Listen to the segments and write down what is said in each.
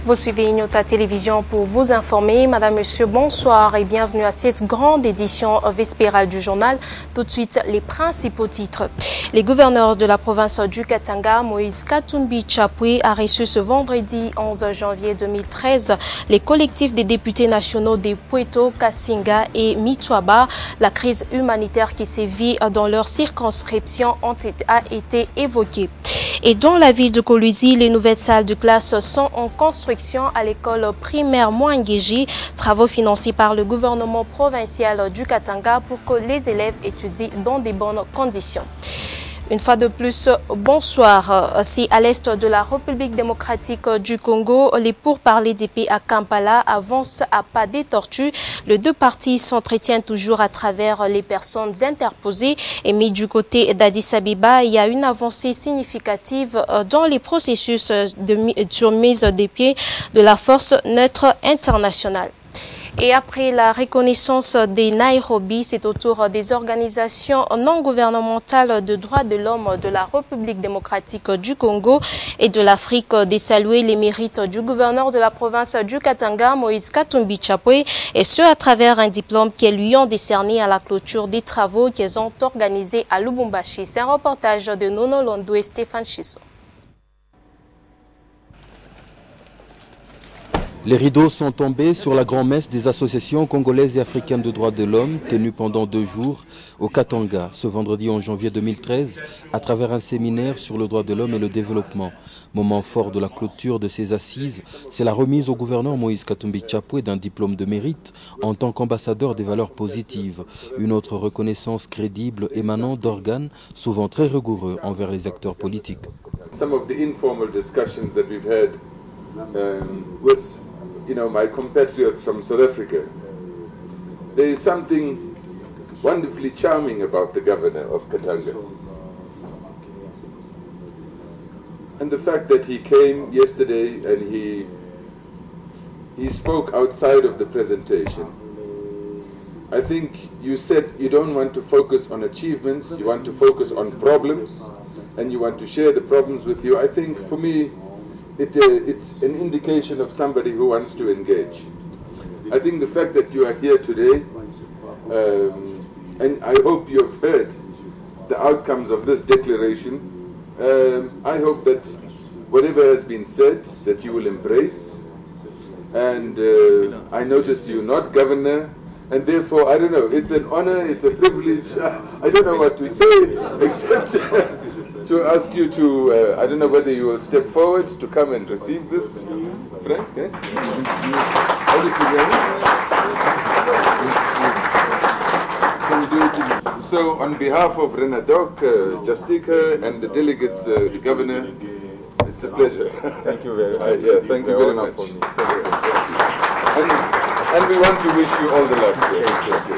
Vous suivez Nyota Télévision pour vous informer. Madame, Monsieur, bonsoir et bienvenue à cette grande édition vespérale du journal. Tout de suite, les principaux titres. Les gouverneurs de la province du Katanga, Moïse Katumbi Chapwe, a reçu ce vendredi 11 janvier 2013 les collectifs des députés nationaux des Pweto, Kassinga et Mitwaba. La crise humanitaire qui sévit dans leur circonscription a été évoquée. Et dans la ville de Kolwezi, les nouvelles salles de classe sont en construction à l'école primaire Mwangeji, travaux financés par le gouvernement provincial du Katanga pour que les élèves étudient dans de bonnes conditions. Une fois de plus, bonsoir. C'est à l'est de la République démocratique du Congo. Les pourparlers de paix à Kampala avancent à pas des tortues. Les deux parties s'entretiennent toujours à travers les personnes interposées. Et mais du côté d'Addis Abeba, il y a une avancée significative dans les processus sur mise des pieds de la force neutre internationale. Et après la reconnaissance des Nairobi, c'est au tour des organisations non gouvernementales de droits de l'homme de la République démocratique du Congo et de l'Afrique de saluer les mérites du gouverneur de la province du Katanga, Moïse Katumbi Chapwe, et ce à travers un diplôme qu'elles lui ont décerné à la clôture des travaux qu'elles ont organisés à Lubumbashi. C'est un reportage de Nono Londo et Stéphane Chisso. Les rideaux sont tombés sur la grand-messe des associations congolaises et africaines de droits de l'homme tenue pendant 2 jours au Katanga ce vendredi 11 janvier 2013 à travers un séminaire sur le droit de l'homme et le développement. Moment fort de la clôture de ces assises, c'est la remise au gouverneur Moïse Katumbi Chapwe d'un diplôme de mérite en tant qu'ambassadeur des valeurs positives. Une autre reconnaissance crédible émanant d'organes souvent très rigoureux envers les acteurs politiques. Some of the informal discussions that we've had with my compatriots from South Africa, there is something wonderfully charming about the governor of Katanga. And the fact that he came yesterday and he spoke outside of the presentation. I think you said you don't want to focus on achievements, you want to focus on problems, and you want to share the problems with you. I think for me, it's an indication of somebody who wants to engage. I think the fact that you are here today, and I hope you have heard the outcomes of this declaration, I hope that whatever has been said, that you will embrace. And I notice you're not governor, and therefore, I don't know, it's an honor, it's a privilege, I don't know what to say, except to ask you to, I don't know whether you will step forward to come and receive this. Frank, eh? So, on behalf of Renadok, Justika, and the delegates, the governor, it's a pleasure. Thank you very much. Yes, thank you very much. And we want to wish you all the luck. Thank you.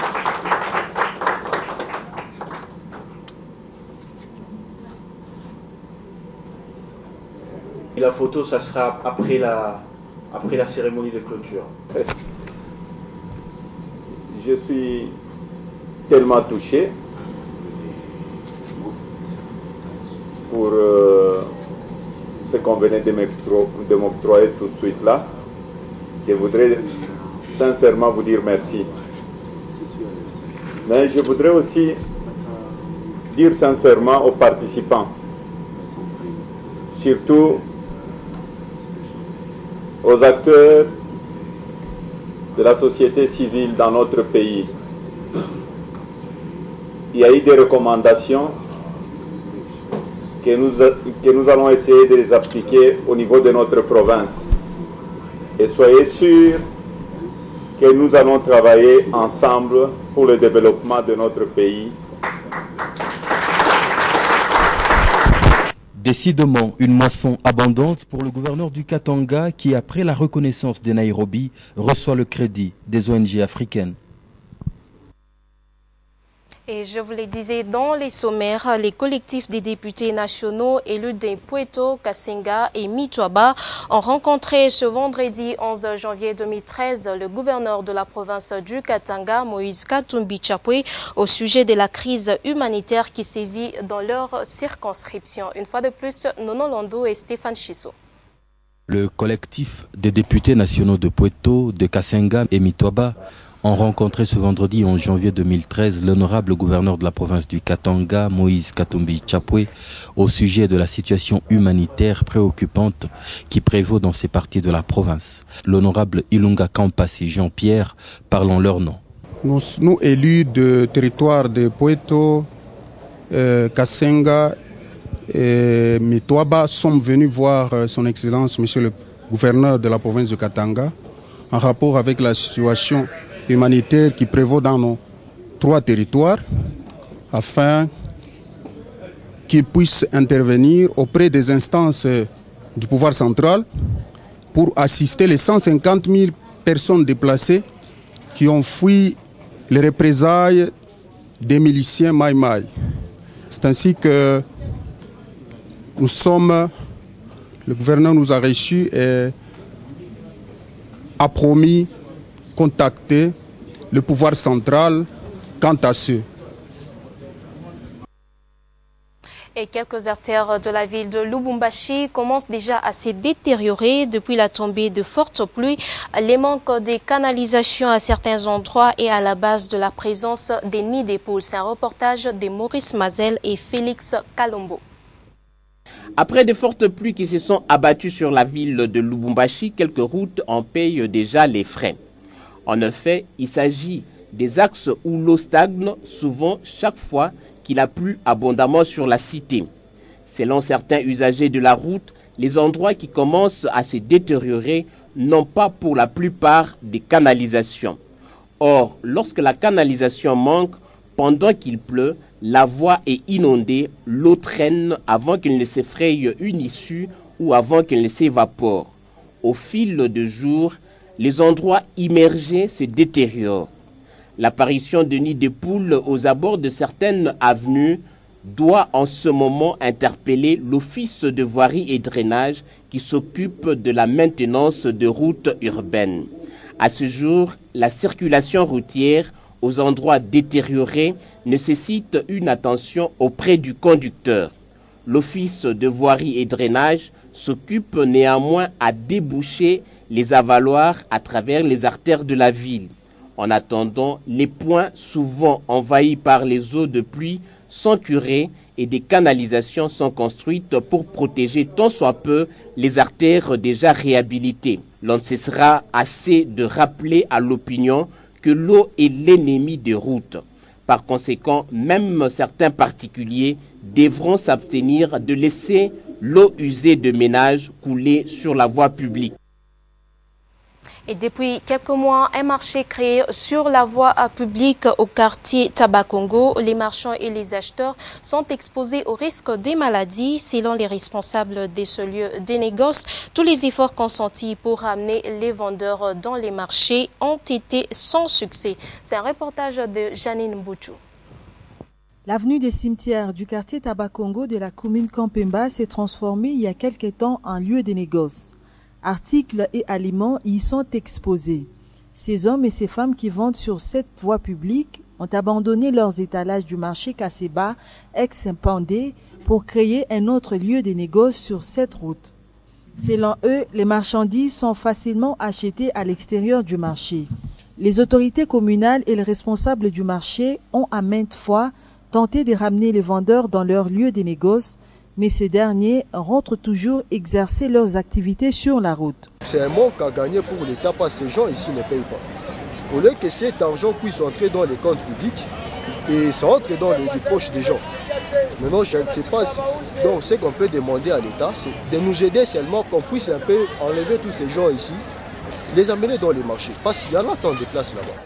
La photo, ça sera après la cérémonie de clôture. Je suis tellement touché pour ce qu'on venait de m'octroyer tout de suite là. Je voudrais sincèrement vous dire merci. Mais je voudrais aussi dire sincèrement aux participants, surtout aux acteurs de la société civile dans notre pays. Il y a eu des recommandations que nous allons essayer de les appliquer au niveau de notre province. Et soyez sûrs que nous allons travailler ensemble pour le développement de notre pays. Décidément, une moisson abondante pour le gouverneur du Katanga qui, après la reconnaissance des Nairobi, reçoit le crédit des ONG africaines. Et je vous le disais dans les sommaires, les collectifs des députés nationaux élus des Pweto, Kassinga et Mitwaba ont rencontré ce vendredi 11 janvier 2013 le gouverneur de la province du Katanga, Moïse Katumbi Chapwe, au sujet de la crise humanitaire qui sévit dans leur circonscription. Une fois de plus, Nono Londo et Stéphane Chisso. Le collectif des députés nationaux de Pueto, de Kasenga et Mitoaba ont rencontré ce vendredi 11 janvier 2013 l'honorable gouverneur de la province du Katanga, Moïse Katumbi Chapwe, au sujet de la situation humanitaire préoccupante qui prévaut dans ces parties de la province. L'honorable Ilunga Kampasi Jean-Pierre parle en leur nom. Nous élus de territoire de Pueto, Kasenga et Mitoaba sommes venus voir son Excellence, Monsieur le gouverneur de la province de Katanga, en rapport avec la situation humanitaire qui prévaut dans nos 3 territoires, afin qu'il puisse intervenir auprès des instances du pouvoir central pour assister les 150 000 personnes déplacées qui ont fui les représailles des miliciens Maï Maï. C'est ainsi que le gouverneur nous a reçus et a promis contacter le pouvoir central quant à ce. Et quelques artères de la ville de Lubumbashi commencent déjà à se détériorer depuis la tombée de fortes pluies. Les manques des canalisations à certains endroits et à la base de la présence des nids des poules. C'est un reportage de Maurice Mazel et Félix Kalombo. Après de fortes pluies qui se sont abattues sur la ville de Lubumbashi, quelques routes en payent déjà les frais. En effet, il s'agit des axes où l'eau stagne souvent chaque fois qu'il a plu abondamment sur la cité. Selon certains usagers de la route, les endroits qui commencent à se détériorer n'ont pas pour la plupart des canalisations. Or, lorsque la canalisation manque, pendant qu'il pleut, la voie est inondée, l'eau traîne avant qu'il ne s'effraie une issue ou avant qu'il ne s'évapore. Au fil des jours, les endroits immergés se détériorent. L'apparition de nids de poules aux abords de certaines avenues doit en ce moment interpeller l'Office de voirie et drainage qui s'occupe de la maintenance de routes urbaines. À ce jour, la circulation routière aux endroits détériorés nécessite une attention auprès du conducteur. L'Office de voirie et drainage s'occupe néanmoins à déboucher les avaloirs à travers les artères de la ville. En attendant, les points souvent envahis par les eaux de pluie sont curés et des canalisations sont construites pour protéger tant soit peu les artères déjà réhabilitées. L'on ne cessera assez de rappeler à l'opinion que l'eau est l'ennemi des routes. Par conséquent, même certains particuliers devront s'abstenir de laisser l'eau usée de ménage couler sur la voie publique. Et depuis quelques mois, un marché créé sur la voie publique au quartier Tabakongo. Les marchands et les acheteurs sont exposés au risque des maladies. Selon les responsables de ce lieu des négoces, tous les efforts consentis pour ramener les vendeurs dans les marchés ont été sans succès. C'est un reportage de Janine Mbouchou. L'avenue des cimetières du quartier Tabakongo de la commune Kampemba s'est transformée il y a quelque temps en lieu des négoces. Articles et aliments y sont exposés. Ces hommes et ces femmes qui vendent sur cette voie publique ont abandonné leurs étalages du marché Kaseba, ex-Pandé, pour créer un autre lieu de négoce sur cette route. Selon eux, les marchandises sont facilement achetées à l'extérieur du marché. Les autorités communales et les responsables du marché ont à maintes fois tenté de ramener les vendeurs dans leur lieu de négoce, mais ces derniers rentrent toujours exercer leurs activités sur la route. C'est un manque à gagner pour l'État parce que ces gens ici ne payent pas. Au lieu que cet argent puisse entrer dans les comptes publics et ça entre dans les poches des gens. Maintenant, je ne sais pas, donc ce qu'on peut demander à l'État, c'est de nous aider seulement qu'on puisse un peu enlever tous ces gens ici, les amener dans les marchés, parce qu'il y en a tant de places là-bas.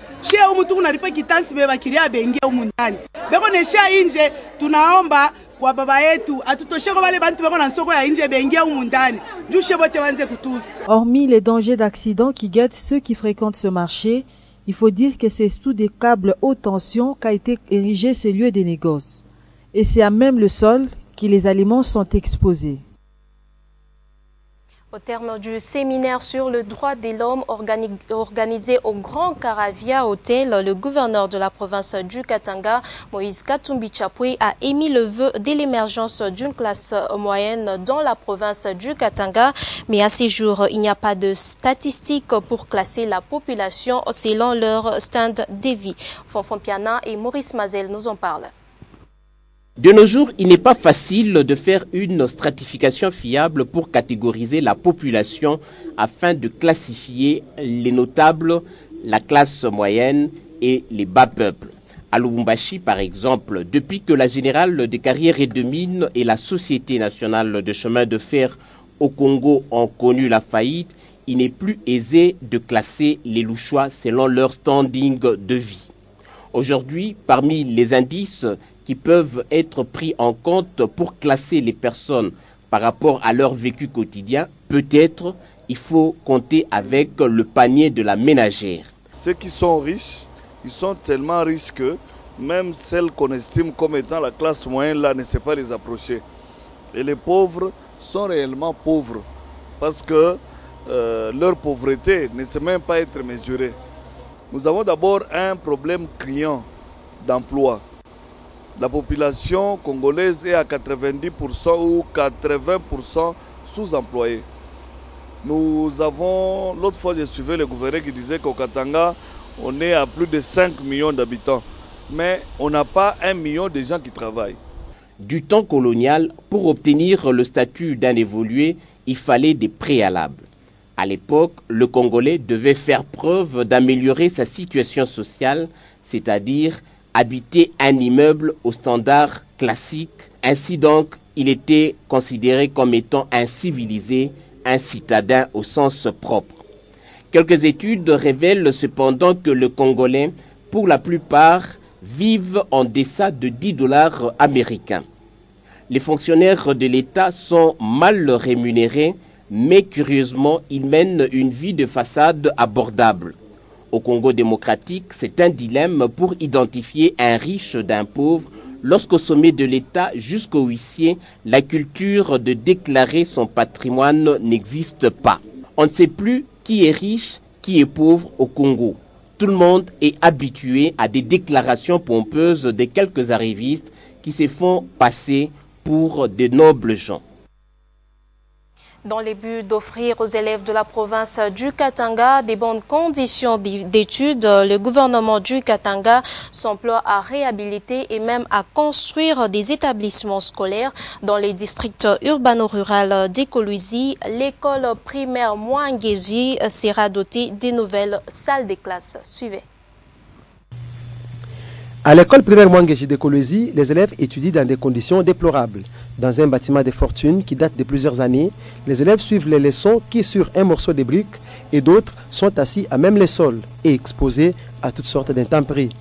kwa baba yetu atutosheko wale bantu bako na soko ya nje bengia humu ndani jushe bote wanze kutuza. Hormis les dangers d'accident qui guettent ceux qui fréquentent ce marché, il faut dire que c'est sous des câbles haute tension qu'a été érigé ces lieux des négoces. Et c'est à même le sol que les aliments sont exposés. Au terme du séminaire sur le droit de l'homme organisé au Grand Caravia Hotel, le gouverneur de la province du Katanga, Moïse Katumbi Chapwe, a émis le vœu de l'émergence d'une classe moyenne dans la province du Katanga. Mais à ces jours, il n'y a pas de statistiques pour classer la population selon leur stand de vie. Fonfon Piana et Maurice Mazel nous en parlent. De nos jours, il n'est pas facile de faire une stratification fiable pour catégoriser la population afin de classifier les notables, la classe moyenne et les bas peuples. À Lubumbashi, par exemple, depuis que la Générale des carrières et de mines et la Société nationale de chemin de fer au Congo ont connu la faillite, il n'est plus aisé de classer les Louchois selon leur standing de vie. Aujourd'hui, parmi les indices qui peuvent être pris en compte pour classer les personnes par rapport à leur vécu quotidien, peut-être il faut compter avec le panier de la ménagère. Ceux qui sont riches, ils sont tellement riches que même celles qu'on estime comme étant la classe moyenne là ne sait pas les approcher. Et les pauvres sont réellement pauvres parce que leur pauvreté ne sait même pas être mesurée. Nous avons d'abord un problème criant d'emploi. La population congolaise est à 90% ou 80% sous-employée. Nous avons, l'autre fois je suivais le gouverneur qui disait qu'au Katanga, on est à plus de 5 millions d'habitants. Mais on n'a pas 1 million de gens qui travaillent. Du temps colonial, pour obtenir le statut d'un évolué, il fallait des préalables. À l'époque, le Congolais devait faire preuve d'améliorer sa situation sociale, c'est-à-dire habiter un immeuble au standard classique. Ainsi donc, il était considéré comme étant un civilisé, un citadin au sens propre. Quelques études révèlent cependant que les Congolais, pour la plupart, vivent en deçà de 10 $ américains. Les fonctionnaires de l'État sont mal rémunérés, mais curieusement, ils mènent une vie de façade abordable. Au Congo démocratique, c'est un dilemme pour identifier un riche d'un pauvre lorsqu'au sommet de l'État jusqu'au huissier, la culture de déclarer son patrimoine n'existe pas. On ne sait plus qui est riche, qui est pauvre au Congo. Tout le monde est habitué à des déclarations pompeuses de quelques arrivistes qui se font passer pour de nobles gens. Dans le but d'offrir aux élèves de la province du Katanga des bonnes conditions d'études, le gouvernement du Katanga s'emploie à réhabiliter et même à construire des établissements scolaires dans les districts urbano-ruraux d'Ekoluzi. L'école primaire Mwangezi sera dotée de nouvelles salles de classe. Suivez. À l'école primaire Mwangezi de Kolwezi, les élèves étudient dans des conditions déplorables. Dans un bâtiment de fortune qui date de plusieurs années, les élèves suivent les leçons qui sur un morceau de briques et d'autres sont assis à même le sol et exposés à toutes sortes d'intempéries.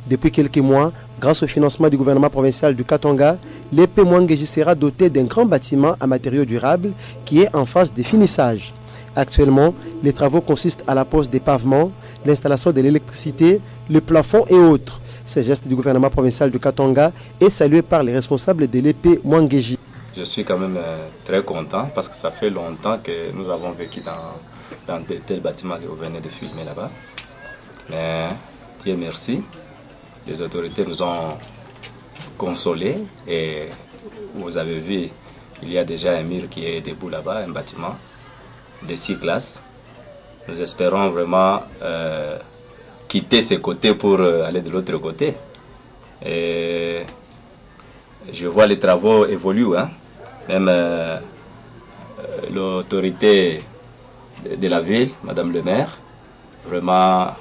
Depuis quelques mois, grâce au financement du gouvernement provincial du Katanga, l'EP Mwangezi sera doté d'un grand bâtiment à matériaux durables qui est en phase de finissage. Actuellement, les travaux consistent à la pose des pavements, l'installation de l'électricité, le plafond et autres. Ce geste du gouvernement provincial de Katanga est salué par les responsables de l'EP Mwangezi. Je suis quand même très content parce que ça fait longtemps que nous avons vécu dans de tels bâtiments que vous venez de filmer là-bas. Mais Dieu merci, les autorités nous ont consolés et vous avez vu, il y a déjà un mur qui est debout là-bas, un bâtiment de 6 classes. Nous espérons vraiment quitter ce côté pour aller de l'autre côté. Et je vois les travaux évoluer, hein. Même l'autorité de la ville, Madame le maire, vraiment,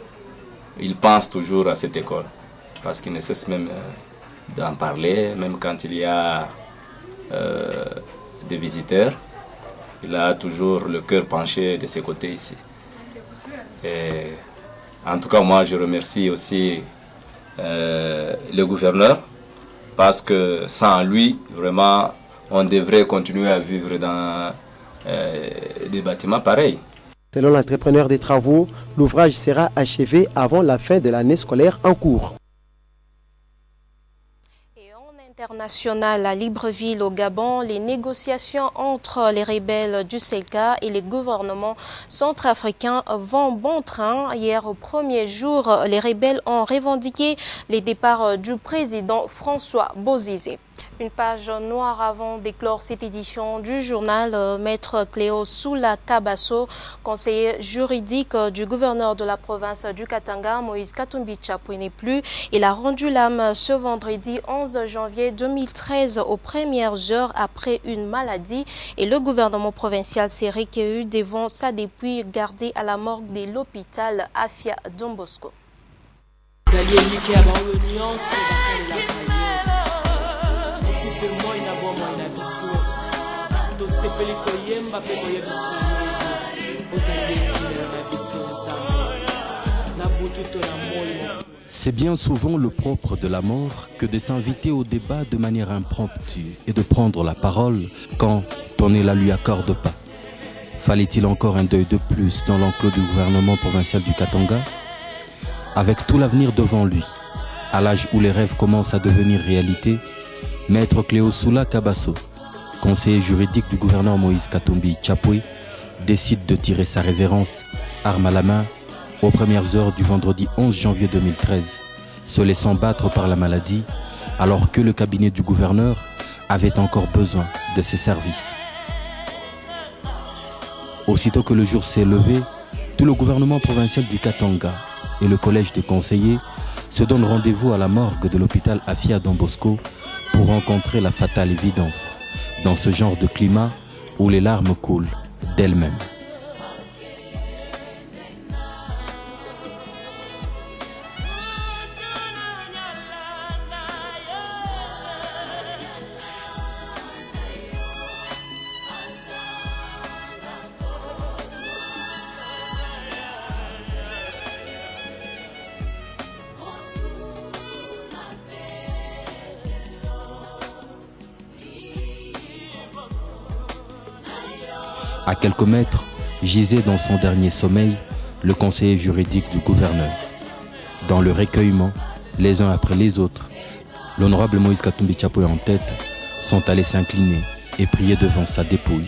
il pense toujours à cette école. Parce qu'il ne cesse même d'en parler, même quand il y a des visiteurs, il a toujours le cœur penché de ce côté ici. Et en tout cas, moi, je remercie aussi le gouverneur parce que sans lui, vraiment, on devrait continuer à vivre dans des bâtiments pareils. Selon l'entrepreneur des travaux, l'ouvrage sera achevé avant la fin de l'année scolaire en cours. International à Libreville au Gabon, les négociations entre les rebelles du CELCA et les gouvernements centrafricains vont bon train. Hier, au premier jour, les rebelles ont revendiqué les départs du président François Bozizé. Une page noire avant d'éclore cette édition du journal. Maître Cléo Soula Kabasso, conseiller juridique du gouverneur de la province du Katanga, Moïse Katumbi Tchapoué n'est plus. Il a rendu l'âme ce vendredi 11 janvier 2013 aux premières heures après une maladie et le gouvernement provincial s'est recueilli devant sa dépouille gardée à la morgue de l'hôpital Afia Don Bosco. C'est bien souvent le propre de la mort que de s'inviter au débat de manière impromptue et de prendre la parole quand on ne la lui accorde pas. Fallait-il encore un deuil de plus dans l'enclos du gouvernement provincial du Katanga? Avec tout l'avenir devant lui, à l'âge où les rêves commencent à devenir réalité, Maître Cléo Soula Kabasso, conseiller juridique du gouverneur Moïse Katumbi Tchapoué, décide de tirer sa révérence, arme à la main, aux premières heures du vendredi 11 janvier 2013, se laissant battre par la maladie, alors que le cabinet du gouverneur avait encore besoin de ses services. Aussitôt que le jour s'est levé, tout le gouvernement provincial du Katanga et le collège des conseillers se donnent rendez-vous à la morgue de l'hôpital Afia Don Bosco pour rencontrer la fatale évidence dans ce genre de climat où les larmes coulent d'elles-mêmes. À quelques mètres, gisait dans son dernier sommeil le conseiller juridique du gouverneur. Dans le recueillement, les uns après les autres, l'honorable Moïse Katumbi Tchapoué en tête, sont allés s'incliner et prier devant sa dépouille.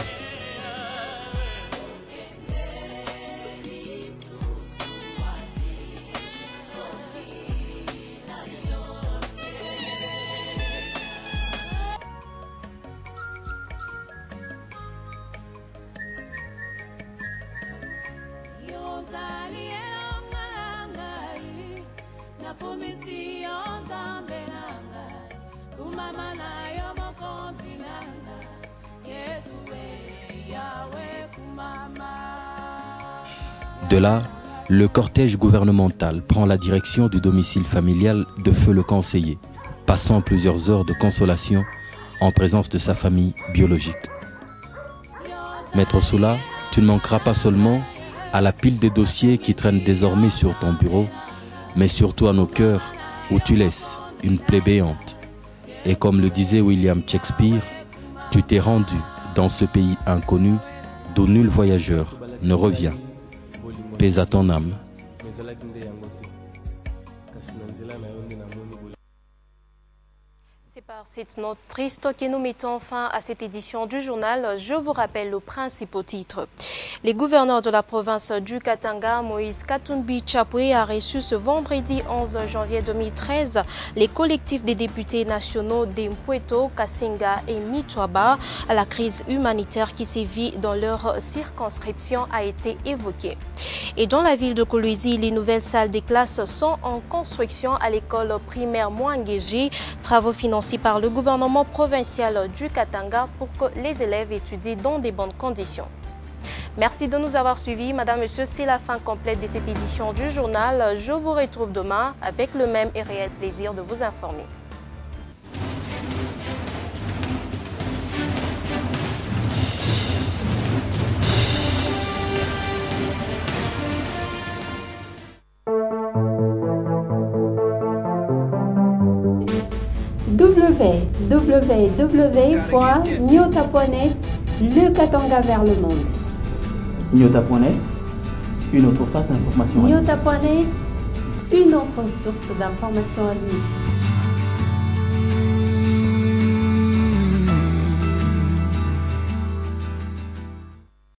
De là, le cortège gouvernemental prend la direction du domicile familial de feu le conseiller, passant plusieurs heures de consolation en présence de sa famille biologique. Maître Soula, tu ne manqueras pas seulement à la pile des dossiers qui traînent désormais sur ton bureau, mais surtout à nos cœurs où tu laisses une plaie béante. Et comme le disait William Shakespeare, tu t'es rendu dans ce pays inconnu d'où nul voyageur ne revient. Paix à ton âme. C'est par cette note triste que nous mettons fin à cette édition du journal. Je vous rappelle le principal titre. Les gouverneurs de la province du Katanga, Moïse Katumbi Tchapoué, a reçu ce vendredi 11 janvier 2013 les collectifs des députés nationaux d'Impueto, Kassinga et Mitwaba. La crise humanitaire qui sévit dans leur circonscription a été évoquée. Et dans la ville de Kolwezi, les nouvelles salles des classes sont en construction à l'école primaire Mouangéji, travaux financés par le gouvernement provincial du Katanga pour que les élèves étudient dans de bonnes conditions. Merci de nous avoir suivis. Madame, Monsieur, c'est la fin complète de cette édition du journal. Je vous retrouve demain avec le même et réel plaisir de vous informer. www.nyota.net, le Katanga vers le monde. Nyota.net, une autre face d'information. Nyota.net, une autre source d'information en ligne.